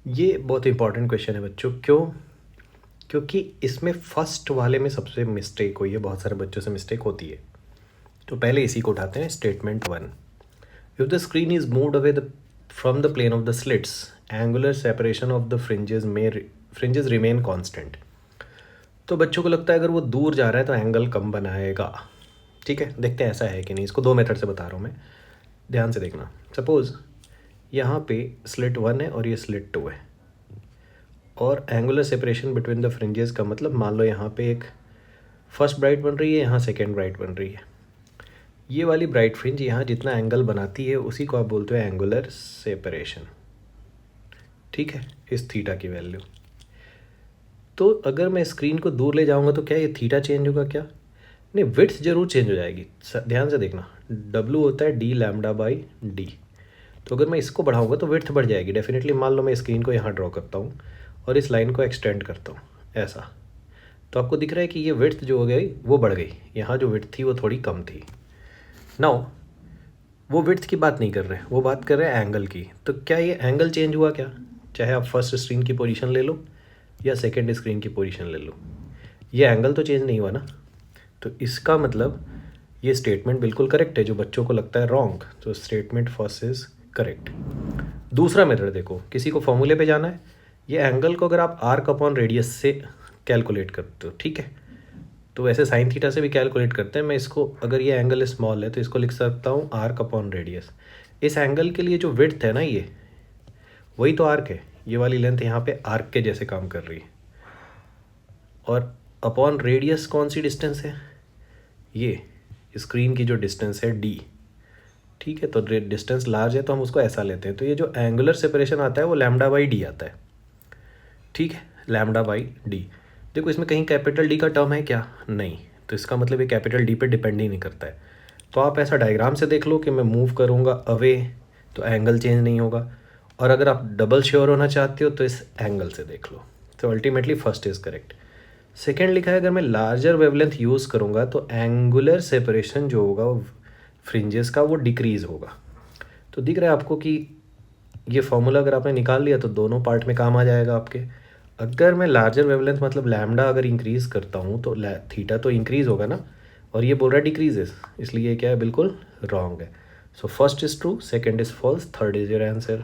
ये बहुत important question है बच्चों। क्यों? क्योंकि इसमें फर्स्ट वाले में सबसे मिस्टेक हुई है, बहुत सारे बच्चों से मिस्टेक होती है। तो पहले इसी को उठाते हैं, statement 1। If the screen is moved away from the plane of the slits, angular separation of the fringes remain constant. तो बच्चों को लगता है अगर वो दूर जा रहा है तो एंगल कम बनाएगा। ठीक है, देखते हैं ऐसा है कि नहीं। इसको दो मेथड से बता रहा हूँ मैं, ध्यान से देखना। सपोज़ यहाँ पे स्लिट 1 है और ये स्लिट 2 है, और angular separation between the fringes का मतलब, मान लो यहाँ पे एक फर्स्ट ब्राइट बन रही है, यहाँ सेकेंड ब्राइट बन रही है। ये वाली ब्राइट फ्रिंज यहाँ जितना एंगल बनाती है उसी को आप बोलते हो एंगुलर सेपरेशन। ठीक है, इस थीटा की वैल्यू। तो अगर मैं स्क्रीन को दूर ले जाऊँगा तो क्या ये थीटा चेंज होगा? क्या नहीं, विड्थ जरूर चेंज हो जाएगी। ध्यान से देखना, W होता है डी लैम्डा बाई डी। तो अगर मैं इसको बढ़ाऊंगा तो विड्थ बढ़ जाएगी डेफिनेटली। मान लो मैं स्क्रीन को यहाँ ड्रॉ करता हूँ और इस लाइन को एक्सटेंड करता हूँ ऐसा, तो आपको दिख रहा है कि ये विड्थ जो हो गई वो बढ़ गई। यहाँ जो विड्थ थी वो थोड़ी कम थी। नाउ वो विड्थ की बात नहीं कर रहे, वो बात कर रहे हैं एंगल की। तो क्या ये एंगल चेंज हुआ? क्या, चाहे आप फर्स्ट स्क्रीन की पोजीशन ले लो या सेकंड स्क्रीन की पोजीशन ले लो, ये एंगल तो चेंज नहीं हुआ ना। तो इसका मतलब ये स्टेटमेंट बिल्कुल करेक्ट है। जो बच्चों को लगता है रॉन्ग, तो स्टेटमेंट फर्स्ट इज करेक्ट। दूसरा मेथड देखो, किसी को फॉर्मूले पे जाना है, ये एंगल को अगर आप आर्क अपॉन रेडियस से कैलकुलेट करते हो, ठीक है, तो वैसे साइन थीटा से भी कैलकुलेट करते हैं। मैं इसको, अगर ये एंगल स्मॉल है तो इसको लिख सकता हूँ आर्क अपॉन रेडियस। इस एंगल के लिए जो विड्थ है ना, ये वही तो आर्क है। ये वाली लेंथ यहाँ पे आर्क के जैसे काम कर रही है। और अपॉन रेडियस कौन सी डिस्टेंस है? ये स्क्रीन की जो डिस्टेंस है डी। ठीक है, तो डिस्टेंस लार्ज है तो हम उसको ऐसा लेते हैं। तो ये जो एंगुलर सेपरेशन आता है वो लैम्डा बाई डी आता है। ठीक है, लैम्डा बाई डी। देखो इसमें कहीं कैपिटल डी का टर्म है क्या? नहीं। तो इसका मतलब ये कैपिटल डी पे डिपेंड ही नहीं करता है। तो आप ऐसा डायग्राम से देख लो कि मैं मूव करूँगा अवे तो एंगल चेंज नहीं होगा, और अगर आप डबल श्योर होना चाहते हो तो इस एंगल से देख लो। तो ultimately first is correct. Second लिखा है, अगर मैं लार्जर वेवलेंथ यूज़ करूँगा तो एंगुलर सेपरेशन जो होगा वो फ्रिंजेस का वो डिक्रीज़ होगा। तो दिख रहा है आपको कि ये फॉर्मूला अगर आपने निकाल लिया तो दोनों पार्ट में काम आ जाएगा आपके। अगर मैं लार्जर वेवलेंथ मतलब लैम्डा अगर इंक्रीज़ करता हूँ तो थीटा तो इंक्रीज़ होगा ना, और ये बोल रहा है डिक्रीजेस, इसलिए क्या है, बिल्कुल रॉन्ग है। So first is true, second is false, third is your answer.